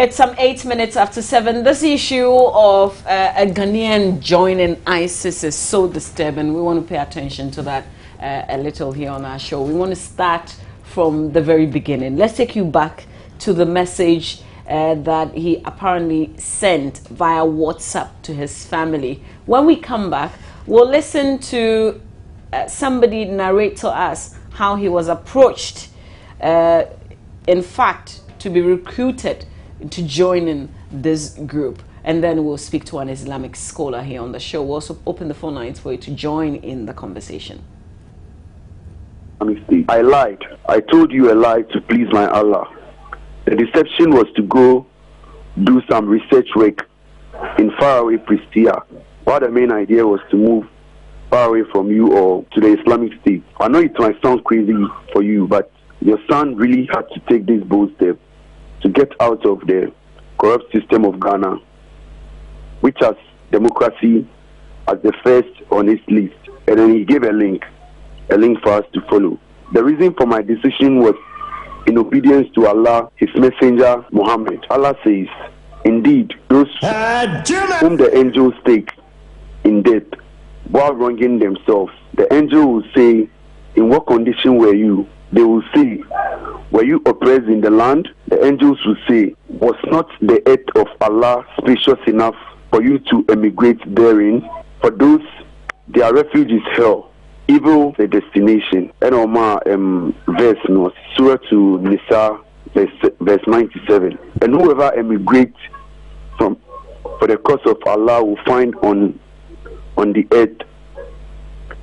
It's some 8 minutes after 7. This issue of a Ghanaian joining ISIS is so disturbing. We want to pay attention to that a little here on our show. We want to start from the very beginning. Let's take you back to the message that he apparently sent via WhatsApp to his family. When we come back, we'll listen to somebody narrate to us how he was approached, in fact, to be recruited to join in this group. And then we'll speak to an Islamic scholar here on the show. We'll also open the phone lines for you to join in the conversation. I lied. I told you a lie to please my Allah. The deception was to go do some research work in faraway Pristina, while the main idea was to move far away from you or to the Islamic State. I know it might sound crazy for you, but your son really had to take this bold step to get out of the corrupt system of Ghana, which has democracy as the first on its list. And then he gave a link for us to follow. The reason for my decision was in obedience to Allah, His Messenger Muhammad. Allah says, indeed, those whom the angels take in death while wronging themselves, the angel will say, in what condition were you? They will say, were you oppressed in the land? The angels will say, was not the earth of Allah spacious enough for you to emigrate therein? For those, their refuge is hell, evil the destination. And verse no, Surah to Nisa, verse 97. And whoever emigrates for the cause of Allah will find on the earth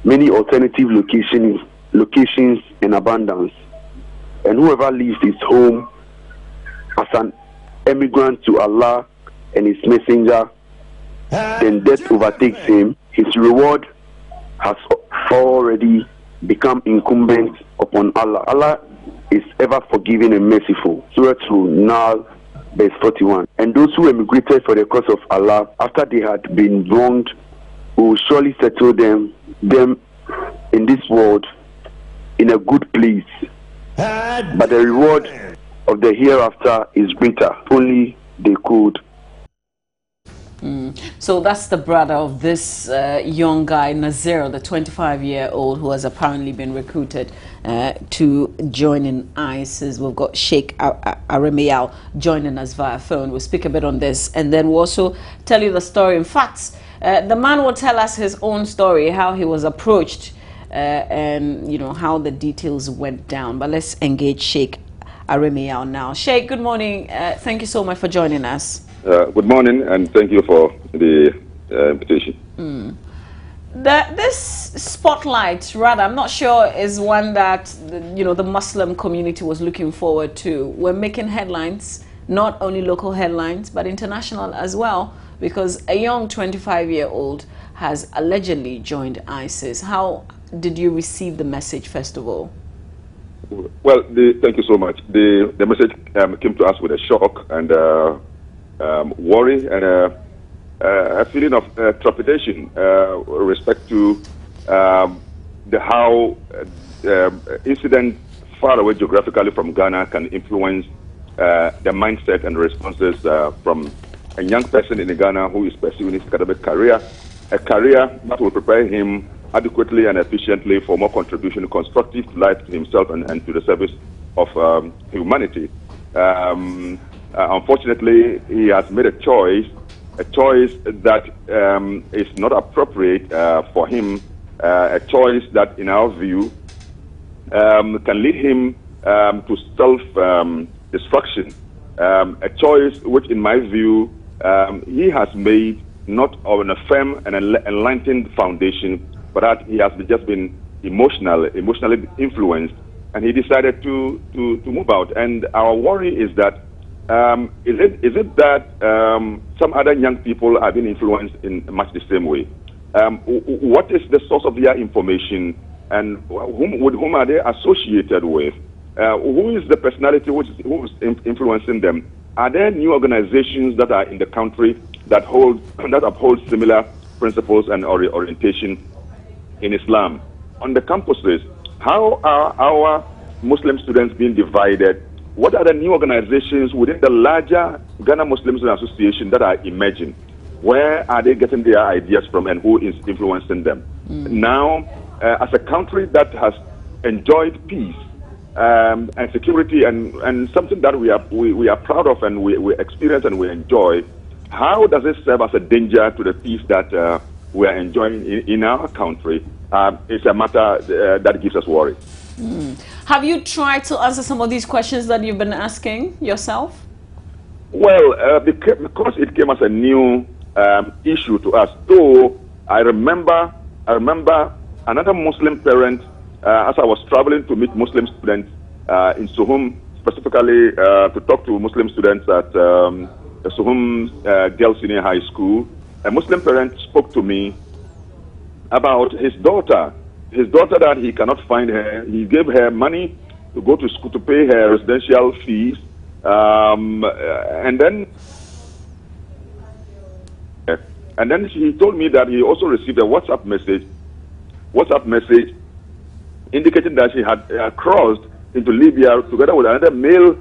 many alternative locations in abundance. And whoever leaves his home as an emigrant to Allah and His Messenger, then death overtakes him. His reward has already become incumbent upon Allah. Allah is ever forgiving and merciful. Surah to Nahl, verse 41. And those who emigrated for the cause of Allah, after they had been wronged, will surely settle them in this world in a good place. But the reward of the hereafter is greater. Only they could. So that's the brother of this young guy, Nazir, the 25-year-old who has apparently been recruited to join in ISIS. We've got Sheikh Aremial joining us via phone. We'll speak a bit on this, and then we'll also tell you the story. In fact, the man will tell us his own story, how he was approached, and how the details went down. But let's engage Sheikh Aremial now. Sheikh, good morning. Thank you so much for joining us. Good morning, and thank you for the invitation. This spotlight, rather, I'm not sure is one that the Muslim community was looking forward to. We're making headlines, not only local headlines, but international as well, because a young 25-year-old has allegedly joined ISIS. How did you receive the message, first of all? Well, thank you so much. The message came to us with a shock and worry and a feeling of trepidation with respect to how incidents far away geographically from Ghana can influence the mindset and responses from a young person in Ghana who is pursuing his academic career, a career that will prepare him adequately and efficiently for more contribution, constructive life to himself and to the service of humanity. Unfortunately, he has made a choice that is not appropriate for him, a choice that, in our view, can lead him to self-destruction, a choice which, in my view, he has made not on a firm and enlightened foundation, but that he has just been emotionally influenced, and he decided to move out. And our worry is that is it that some other young people have been influenced in much the same way? What is the source of their information, and with whom are they associated with? Who is the personality who is influencing them? Are there new organizations that are in the country that uphold similar principles and orientation in Islam? On the campuses, how are our Muslim students being divided what are the new organizations within the larger Ghana Muslim Student Association that are emerging? Where are they getting their ideas from, and who is influencing them? Now, as a country that has enjoyed peace and security, and something that we are proud of, and we experience and we enjoy, how does it serve as a danger to the peace that we are enjoying in our country? It's a matter that gives us worry. Have you tried to answer some of these questions that you've been asking yourself? Well, because it came as a new issue to us, though I remember another Muslim parent, as I was traveling to meet Muslim students in Suhum, specifically to talk to Muslim students at Suhum Girls Senior High School. A Muslim parent spoke to me about his daughter that he cannot find her. He gave her money to go to school to pay her residential fees, and then he told me that he also received a WhatsApp message indicating that she had crossed into Libya together with another male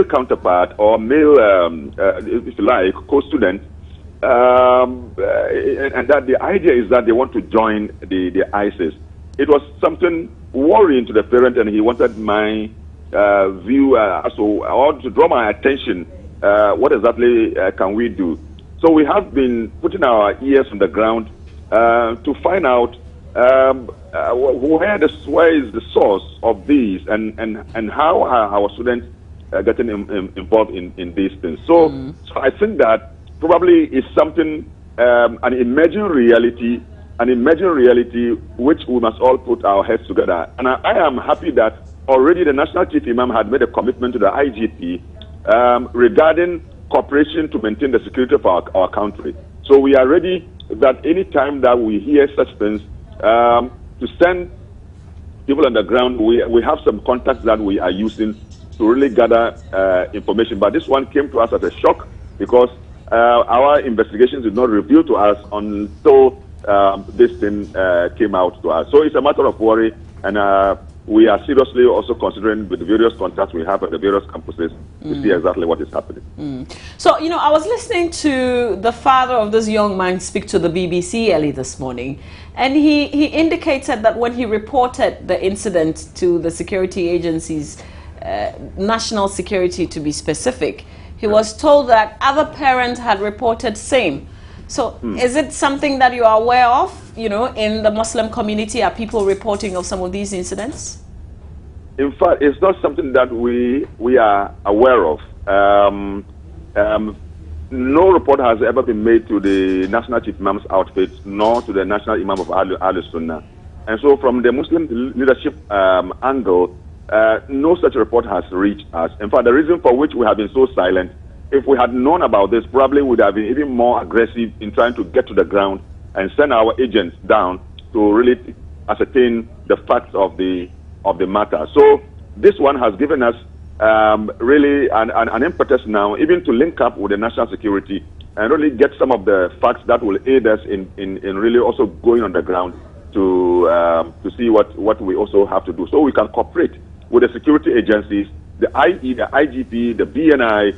counterpart, or male, if you like, co-student, and that the idea is that they want to join the ISIS. It was something worrying to the parent, and he wanted my view, or to draw my attention. What exactly can we do? So we have been putting our ears on the ground to find out where is the source of these, and how are our students getting involved in these things. So I think that probably is something, an emerging reality which we must all put our heads together. And I am happy that already the National Chief Imam had made a commitment to the IGP regarding cooperation to maintain the security of our country. So we are ready that any time that we hear such things, to send people on the ground. We have some contacts that we are using to really gather information. But this one came to us as a shock, because our investigations did not reveal to us until this thing came out to us. So it's a matter of worry, and we are seriously also considering, with the various contacts we have at the various campuses, to see exactly what is happening. So, you know, I was listening to the father of this young man speak to the BBC early this morning, and he indicated that when he reported the incident to the security agencies, national security to be specific, he was told that other parents had reported same. So is it something that you are aware of, you know, in the Muslim community? Are people reporting of some of these incidents? In fact, it's not something that we are aware of. No report has ever been made to the National Chief Imam's outfit, nor to the National Imam of Ahl Sunnah. And so from the Muslim leadership angle, no such report has reached us. In fact, the reason for which we have been so silent, if we had known about this, probably would have been even more aggressive in trying to get to the ground and send our agents down to really ascertain the facts of the matter. So this one has given us really an impetus now, even to link up with the national security and really get some of the facts that will aid us in really also going on the ground to see what we also have to do, so we can cooperate with the security agencies, the IE, the IGP, the BNI,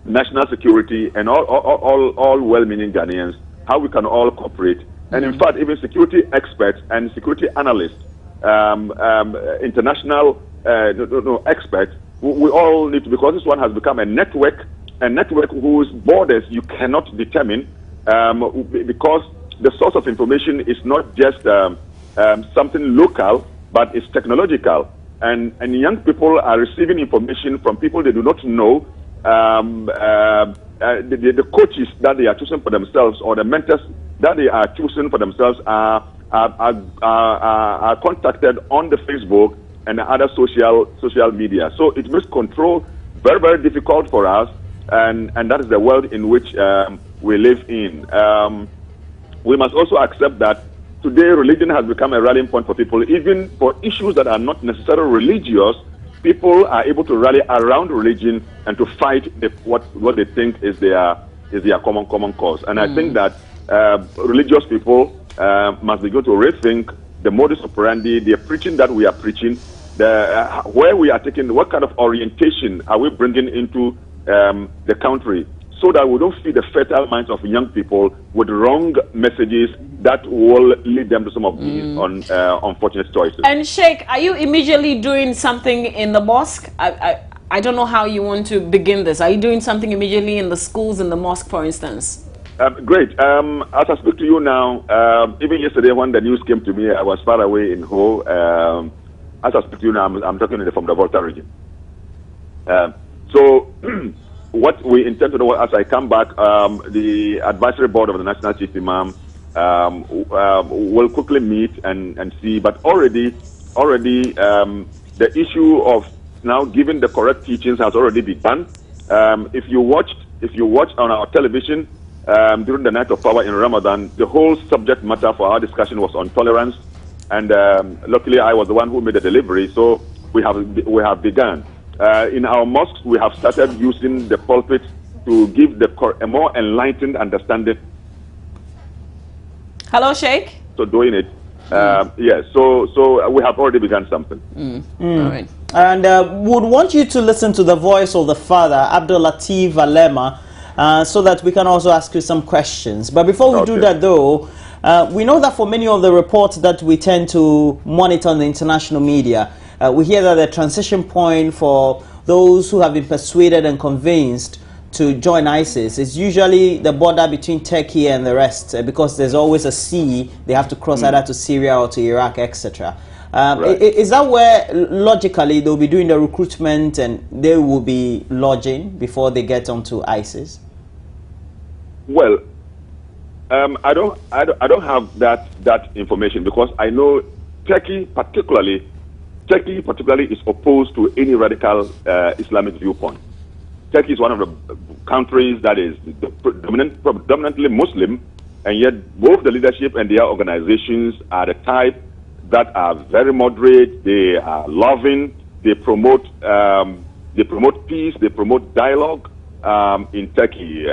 national security, and all well-meaning Ghanaians, how we can all cooperate. And in fact, even security experts and security analysts, international experts, we all need to, because this one has become a network whose borders you cannot determine, because the source of information is not just something local, but it's technological. And young people are receiving information from people they do not know. The coaches that they are choosing for themselves, or the mentors that they are choosing for themselves, are contacted on the Facebook and the other social media. So it makes control very, very difficult for us, and that is the world in which we live in. We must also accept that today religion has become a rallying point for people. Even for issues that are not necessarily religious, people are able to rally around religion and to fight what they think is their common cause. And I think that religious people must begin to rethink the modus operandi, the preaching that we are preaching, where we are taking, what kind of orientation are we bringing into the country, so that we don't feed the fertile minds of young people with wrong messages that will lead them to some of these unfortunate choices. And Sheikh, are you immediately doing something in the mosque? I don't know how you want to begin this. Are you doing something immediately in the schools, in the mosque, for instance? Great. As I speak to you now, even yesterday when the news came to me, I was far away in Ho. As I speak to you now, I'm talking from the Volta region. So what we intend to do as I come back, the advisory board of the National Chief Imam will quickly meet and see. But already, the issue of now giving the correct teachings has already begun. If you watched on our television during the Night of Power in Ramadan, the whole subject matter for our discussion was on tolerance, and luckily I was the one who made the delivery. So we have begun. In our mosques, we have started using the pulpit to give a more enlightened understanding. Hello, Sheikh. So doing it, yes. So we have already begun something. All right. And would want you to listen to the voice of the father, Abdul Latif Alema, so that we can also ask you some questions. But before we do that, though, we know that for many of the reports that we tend to monitor on the international media, we hear that the transition point for those who have been persuaded and convinced to join ISIS is usually the border between Turkey and the rest, because there's always a sea they have to cross either to Syria or to Iraq, etc. Right. Is that where logically they'll be doing the recruitment and they will be lodging before they get onto ISIS? Well, I don't have that information, because I know Turkey particularly is opposed to any radical Islamic viewpoint. Turkey is one of the countries that is predominantly Muslim, and yet both the leadership and their organizations are the type that are very moderate. They are loving. They promote peace. They promote dialogue in Turkey.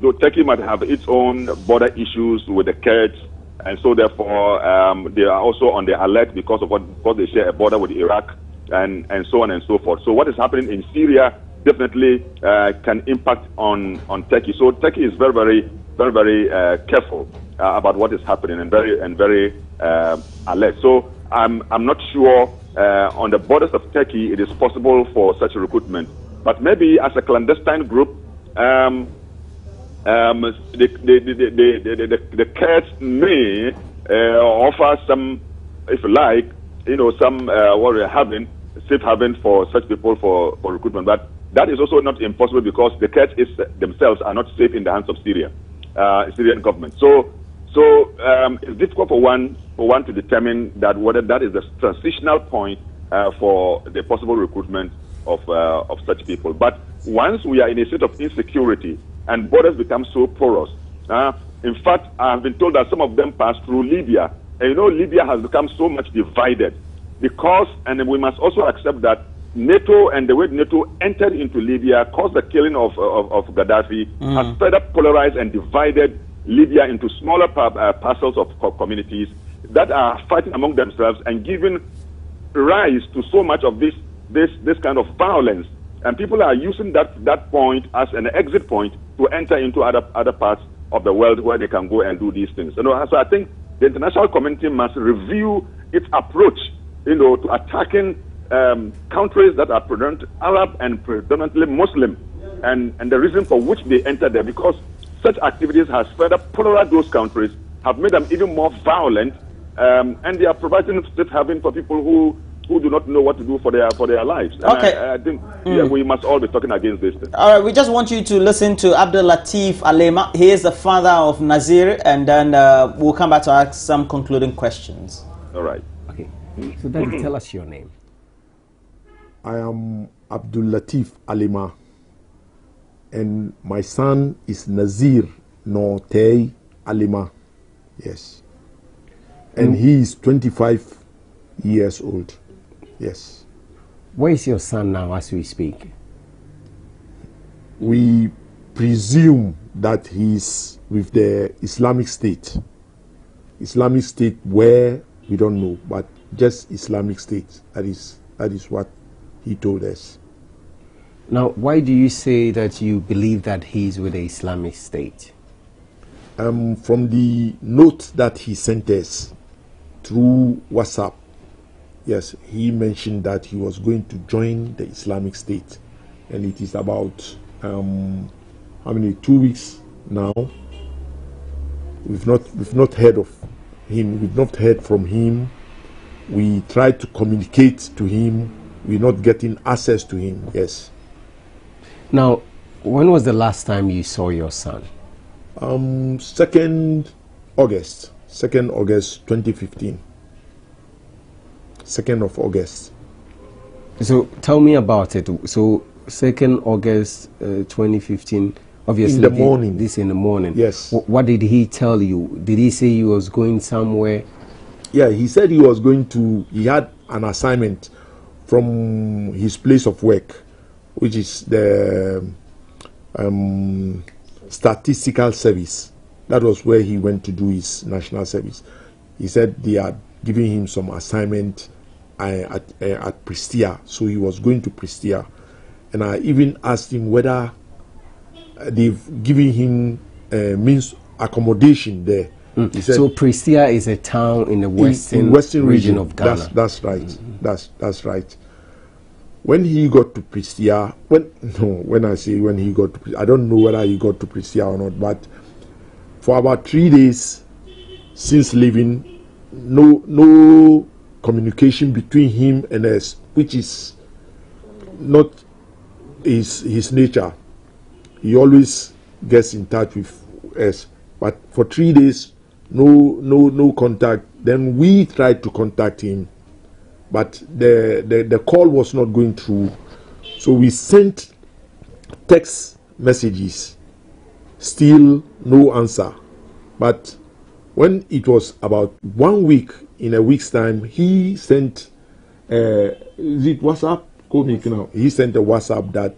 Though Turkey might have its own border issues with the Kurds, and so therefore they are also on the alert because they share a border with Iraq and so on and so forth. So what is happening in Syria definitely can impact on Turkey. So Turkey is very careful about what is happening and very alert. So I'm not sure on the borders of Turkey it is possible for such a recruitment, but maybe as a clandestine group. The Kurds may offer some, if you like, some what we're having, safe haven for such people for recruitment. But that is also not impossible, because the Kurds themselves are not safe in the hands of Syrian government. So it's difficult for one to determine that whether that is the transitional point for the possible recruitment of such people. But once we are in a state of insecurity and borders become so porous, in fact, I've been told that some of them pass through Libya. And Libya has become so much divided because, and we must also accept that NATO and the way NATO entered into Libya caused the killing of Gaddafi, has further polarized and divided Libya into smaller parcels of communities that are fighting among themselves and giving rise to so much of this kind of violence. And people are using that point as an exit point to enter into other parts of the world where they can go and do these things. So I think the international community must review its approach, to attacking countries that are predominantly Arab and predominantly Muslim, and the reason for which they enter there, because such activities has further polarized those countries, have made them even more violent, and they are providing safe haven for people who do not know what to do for their lives. And okay. I think we must all be talking against this thing. All right, we just want you to listen to Abdul Latif Alema. He is the father of Nazir, and then we'll come back to ask some concluding questions. All right. Okay. So Daddy, tell us your name. I am Abdul Latif Alema, and my son is Nazir Notei Alema. Yes. And he is 25 years old. Yes. Where is your son now as we speak? We presume that he's with the Islamic State. Islamic State where we don't know, but just Islamic State. That is what he told us. Now, why do you say that you believe that he's with the Islamic State? From the note that he sent us through WhatsApp, yes, he mentioned that he was going to join the Islamic State, and it is about how many 2 weeks now. We've not heard of him. We've not heard from him. We tried to communicate to him. We're not getting access to him. Yes. Now, when was the last time you saw your son? 2nd August 2015. 2nd of August. So tell me about it. So 2nd August 2015. Obviously, in the morning. This in the morning. Yes. What did he tell you? Did he say he was going somewhere? Yeah, he said he was going to. He had an assignment from his place of work, which is the statistical service. That was where he went to do his national service. He said they are giving him some assignment at Prestia, so he was going to Prestia, and I even asked him whether they've given him means accommodation there. He said, so Prestia is a town in the western region of Ghana. That's right. That's right. When he got to Prestia, when I say when he got to Prestia, I don't know whether he got to Prestia or not, but for about 3 days since leaving, no communication between him and us, which is not his nature. He always gets in touch with us, but for 3 days, no contact. Then we tried to contact him, but the call was not going through. So we sent text messages, still no answer. But when it was about 1 week, in a week's time, he sent is it WhatsApp? He sent a WhatsApp that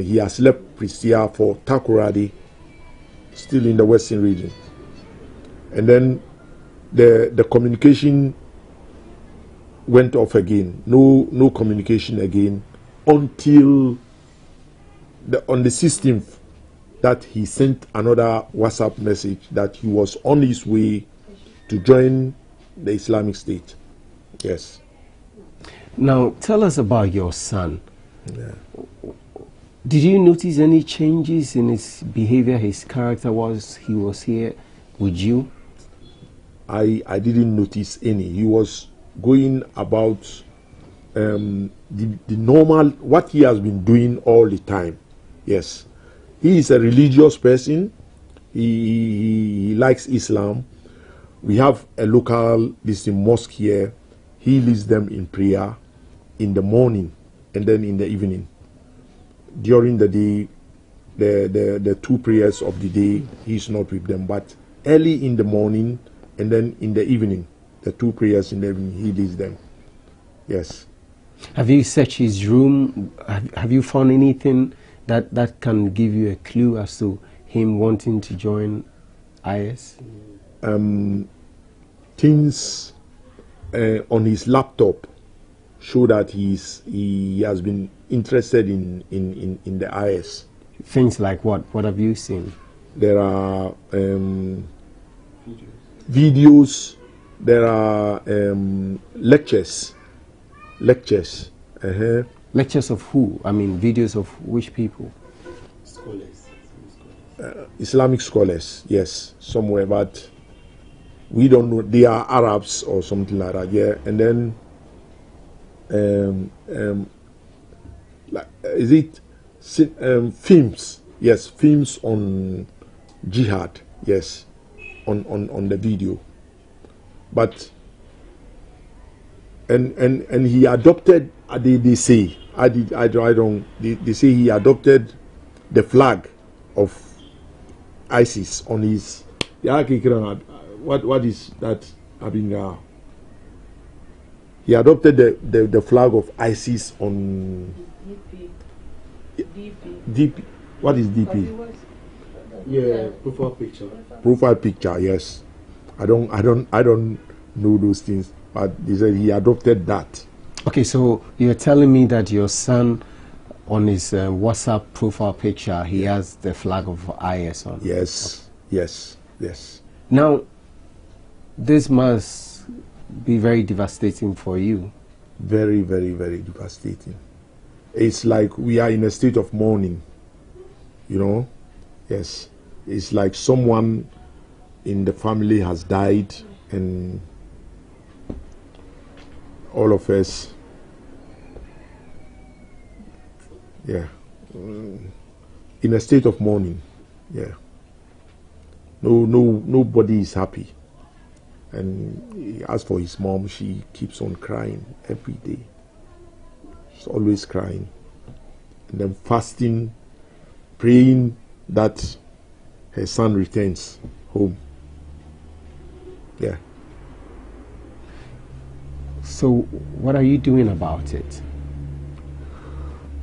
he has left Prestia for Takoradi, still in the western region. And then the communication went off again. No communication again until on the 16th that he sent another WhatsApp message that he was on his way to join the Islamic State. Yes. Now tell us about your son. Yeah. Did you notice any changes in his behavior, his character was he was here with you? I didn't notice any. He was going about the normal, what he has been doing all the time. Yes. He is a religious person. He likes Islam. We have a local mosque here. He leads them in prayer in the morning and then in the evening. During the day, the 2 prayers of the day, he's not with them. But early in the morning and then in the evening, the 2 prayers in the evening, he leads them. Yes. Have you searched his room? Have you found anything that can give you a clue as to him wanting to join IS? Things on his laptop show that he has been interested in the IS. Things like what? What have you seen? There are videos. There are lectures. Lectures. Lectures of who? I mean, videos of which people? Scholars. Islamic scholars, yes, somewhere, but we don't know. They are Arabs or something like that, yeah. And then, is it films? Yes, films on jihad. Yes, on the video. But and he adopted. They say They say he adopted the flag of ISIS on his. What is that? I mean, he adopted the flag of ISIS on DP. What is DP? Yeah, profile picture. Profile picture. Yes, I don't know those things. But he said he adopted that. Okay, so you're telling me that your son, on his WhatsApp profile picture, he has the flag of IS on? Yes, yes, yes. Now, this must be very devastating for you. Very, very, very devastating. It's like we are in a state of mourning, you know? Yes. It's like someone in the family has died, and all of us, yeah, in a state of mourning. Yeah. Nobody is happy. And as for his mom, she keeps on crying every day. She's always crying. And then fasting, praying that her son returns home. Yeah. So what are you doing about it?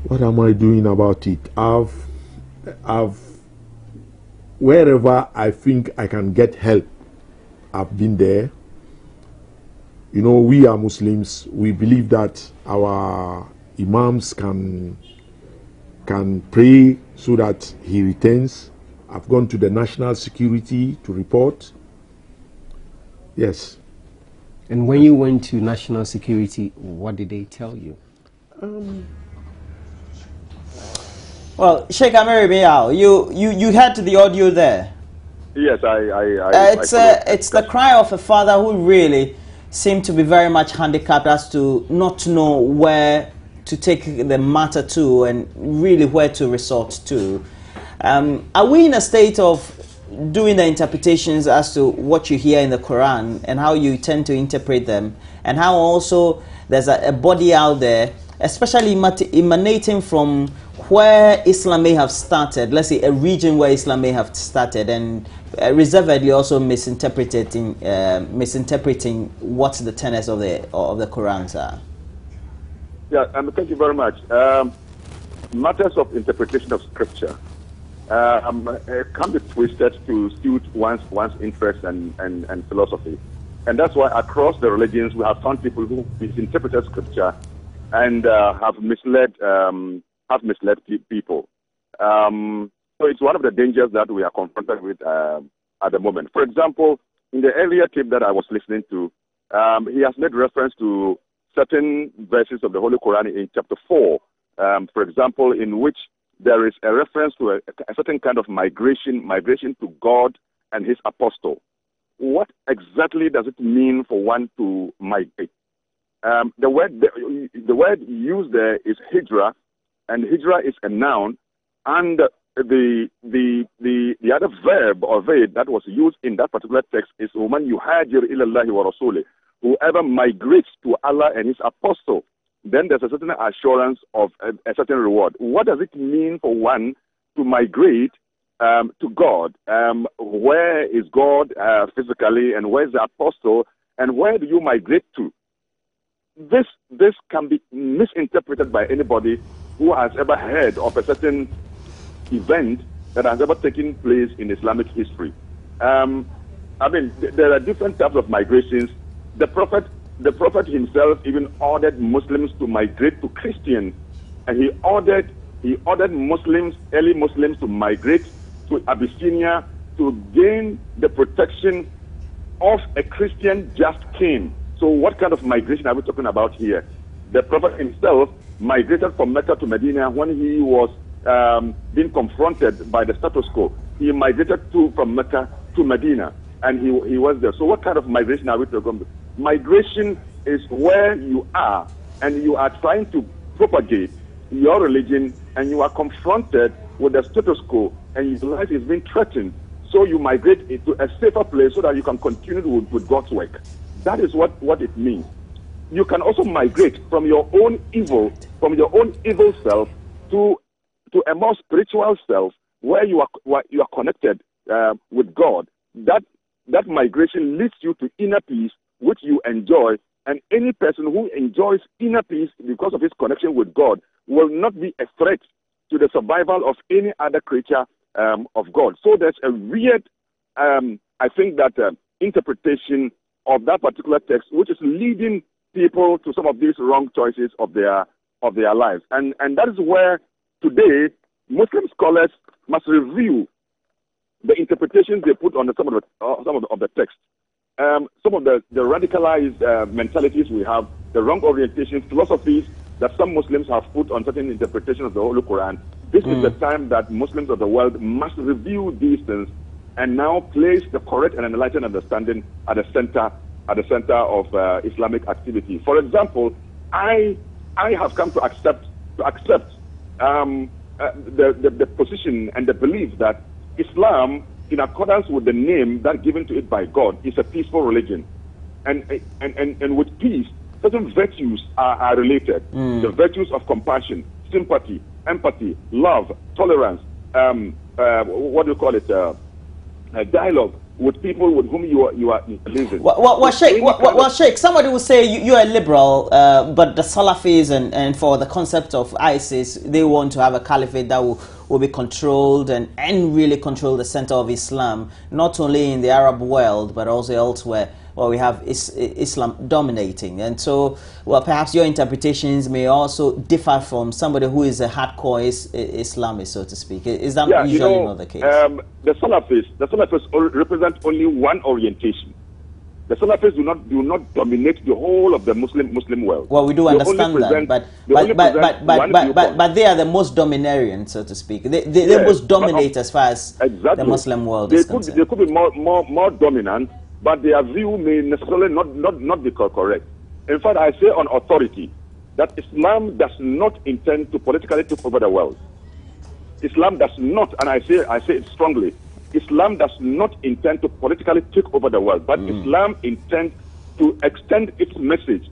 What am I doing about it? Wherever I think I can get help, I've been there. You know, we are Muslims. We believe that our imams can pray so that he returns. I've gone to the national security to report. Yes. And when you went to national security, what did they tell you? Well, Sheikh Amir Bial, you heard the audio there. Yes, It's the cry of a father who really seemed to be very much handicapped as to not know where to take the matter to and really where to resort to. Are we in a state of doing the interpretations as to what you hear in the Quran and how you tend to interpret them, and how also there's a body out there, especially emanating from where Islam may have started, let's say a region where Islam may have started, and reservedly also misinterpreting what the tenets of the Quran are? Yeah, thank you very much. Matters of interpretation of scripture can be twisted to suit one's interest and philosophy. And that's why across the religions we have found people who misinterpreted scripture and have misled people. So it's one of the dangers that we are confronted with at the moment. For example, in the earlier tape that I was listening to, he has made reference to certain verses of the Holy Quran in chapter 4, for example, in which there is a reference to a certain kind of migration to God and his apostle. What exactly does it mean for one to migrate? The word used there is hijrah, and hijrah is a noun, and the other verb or verb that was used in that particular text is وَمَنْ يُهَاجِرْ إِلَى اللَّهِ وَرَسُولِهِ, whoever migrates to Allah and his apostle. Then there's a certain assurance of a certain reward. What does it mean for one to migrate to God? Where is God physically, and where's the apostle, and where do you migrate to? This can be misinterpreted by anybody who has ever heard of a certain event that has ever taken place in Islamic history. There are different types of migrations. The Prophet himself even ordered Muslims to migrate to Christians, and he ordered Muslims, early Muslims, to migrate to Abyssinia to gain the protection of a Christian just king. So what kind of migration are we talking about here? The Prophet himself migrated from Mecca to Medina when he was being confronted by the status quo. He migrated from Mecca to Medina, and he was there. So what kind of migration are we talking about? Migration is where you are, and you are trying to propagate your religion, and you are confronted with the status quo, and your life is being threatened. So you migrate into a safer place so that you can continue with God's work. That is what it means. You can also migrate from your own evil self to a more spiritual self, where you are connected with God. That migration leads you to inner peace, which you enjoy. And any person who enjoys inner peace because of his connection with God will not be a threat to the survival of any other creature of God. So there's a weird, I think that interpretation of that particular text, which is leading people to some of these wrong choices of their lives. And that is where today Muslim scholars must review the interpretations they put on some of the text. Some of the radicalized mentalities we have, the wrong orientation, philosophies that some Muslims have put on certain interpretations of the Holy Quran. This is the time that Muslims of the world must review these things and now place the correct and enlightened understanding at the center of Islamic activity. For example, I have come to accept the position and the belief that Islam, in accordance with the name that given to it by God, is a peaceful religion, and with peace, certain virtues are related. The virtues of compassion, sympathy, empathy, love, tolerance. What do you call it? Dialogue with people with whom you are living. Well, Sheikh, somebody will say you are a liberal, but the Salafis and for the concept of ISIS, they want to have a caliphate that will be controlled and really control the center of Islam, not only in the Arab world, but also elsewhere, where we have Islam dominating. And so, well, perhaps your interpretations may also differ from somebody who is a hardcore Islamist, so to speak. Is that usually not the case? The Salafis represent only one orientation. The Salafis do not dominate the whole of the Muslim world. Well, we do understand that, but they are the most dominarian, so to speak. They most dominate as far as the Muslim world is concerned. They could be more dominant, but their view may necessarily not be correct. In fact, I say on authority that Islam does not intend to politically take over the world. Islam does not, and I say it strongly, Islam does not intend to politically take over the world, but Islam intends to extend its message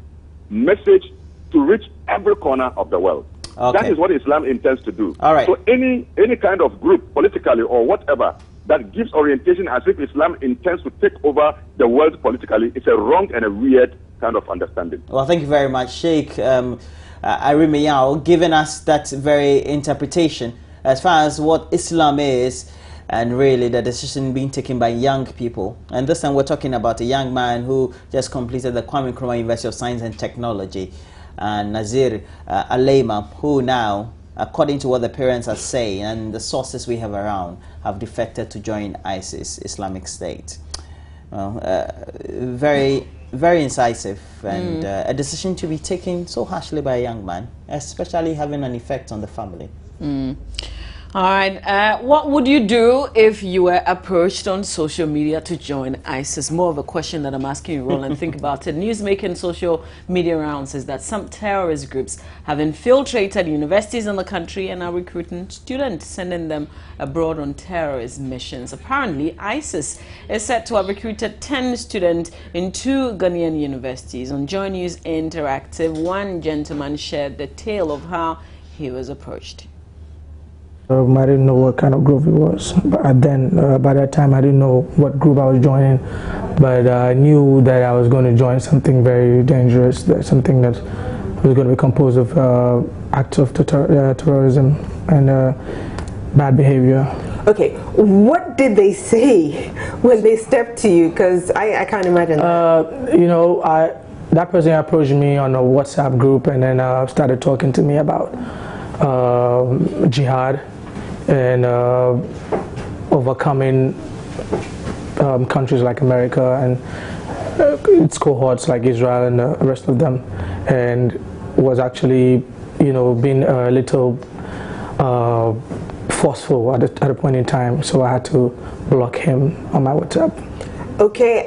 to reach every corner of the world. Okay. That is what Islam intends to do. All right. So any kind of group, politically or whatever, that gives orientation as if Islam intends to take over the world politically, it's a wrong and a weird kind of understanding. Well, thank you very much, Sheikh Arimiyao, giving us that very interpretation as far as what Islam is, and really the decision being taken by young people. And this time we're talking about a young man who just completed the Kwame Nkrumah University of Science and Technology, and Nazir Alema, who now, according to what the parents are saying and the sources we have around, have defected to join ISIS, Islamic State. Well, very, very incisive, and a decision to be taken so harshly by a young man, especially having an effect on the family. All right. What would you do if you were approached on social media to join ISIS? More of a question that I'm asking you, Roland. Think about it. News making social media rounds says that some terrorist groups have infiltrated universities in the country and are recruiting students, sending them abroad on terrorist missions. Apparently, ISIS is said to have recruited 10 students in 2 Ghanaian universities. On Joy News Interactive, one gentleman shared the tale of how he was approached. I didn't know what kind of group it was, but by that time I didn't know what group I was joining, but I knew that I was going to join something very dangerous, something that was going to be composed of acts of terrorism and bad behavior. Okay, what did they say when they stepped to you? Because I can't imagine that. You know, that person approached me on a WhatsApp group and then started talking to me about jihad and overcoming countries like America and its cohorts like Israel and the rest of them, and was actually, you know, being a little forceful at a point in time, so I had to block him on my WhatsApp. Okay,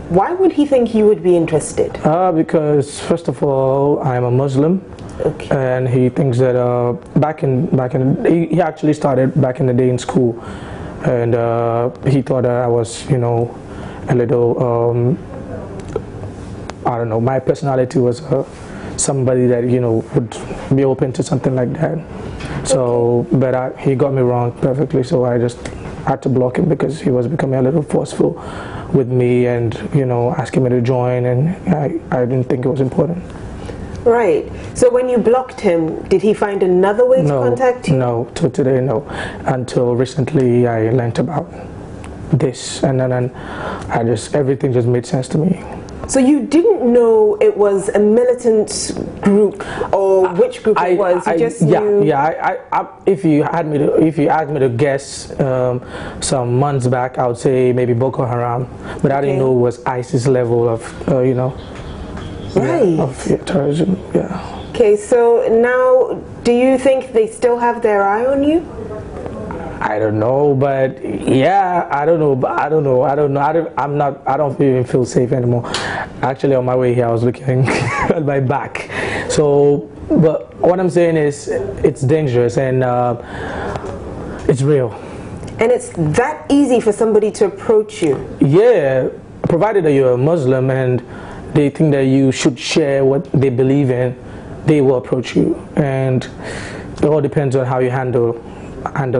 why would he think you would be interested? Because first of all, I'm a Muslim. Okay. And he thinks that he actually started back in the day in school, and he thought that I was, you know, a little I don't know, my personality was somebody that, you know, would be open to something like that. So, but he got me wrong perfectly, so I just had to block him because he was becoming a little forceful with me and, you know, asking me to join, and I didn't think it was important. Right. So when you blocked him, did he find another way to contact you? No, to today, no. Until recently I learned about this, and then everything just made sense to me. So you didn't know it was a militant group or which group it was? You just knew? Yeah. If you asked me to guess some months back, I would say maybe Boko Haram, but I didn't know it was ISIS level of right, of terrorism. Yeah. Okay, so now do you think they still have their eye on you? I don't know, but yeah, I don't know. I don't even feel safe anymore. Actually, on my way here, I was looking at my back. So, but what I'm saying is, it's dangerous and it's real. And it's that easy for somebody to approach you? Yeah, provided that you're a Muslim and they think that you should share what they believe in, they will approach you. And it all depends on how you handle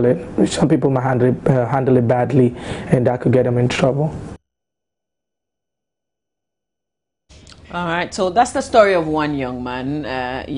it. Some people might handle it badly, and that could get them in trouble. All right, so that's the story of one young man,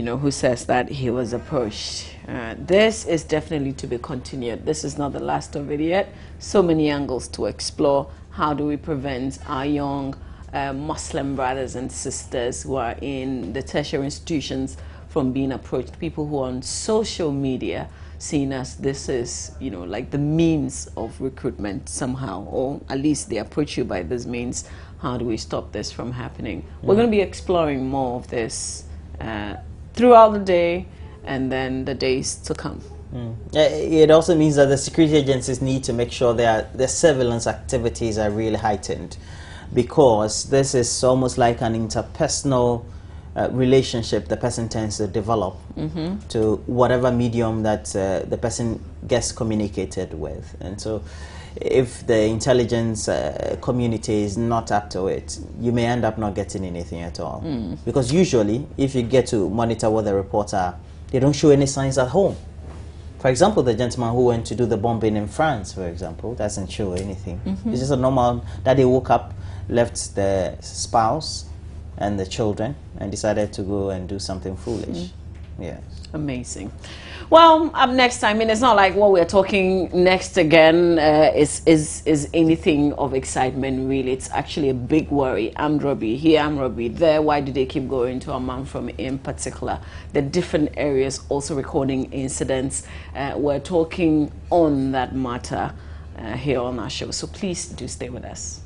who says that he was approached. This is definitely to be continued. This is not the last of it yet. So many angles to explore. How do we prevent our young Muslim brothers and sisters who are in the tertiary institutions from being approached? People who are on social media, seen as this is, like the means of recruitment somehow, or at least they approach you by this means. How do we stop this from happening? We're going to be exploring more of this throughout the day and then the days to come. It also means that the security agencies need to make sure their surveillance activities are really heightened, because this is almost like an interpersonal relationship the person tends to develop to whatever medium that the person gets communicated with. And so if the intelligence community is not up to it, you may end up not getting anything at all. Because usually, if you get to monitor what the reports are, they don't show any signs at home. For example, the gentleman who went to do the bombing in France, for example, doesn't show anything. It's just a normal that he woke up, left the spouse and the children, and decided to go and do something foolish. Yeah. Amazing. Well, up next, I mean, it's not like what we're talking next again is anything of excitement, really. It's actually a big worry. Armed robbery here, armed robbery there. Why do they keep going to Amanfrom in particular? The different areas also recording incidents. We're talking on that matter here on our show. So please do stay with us.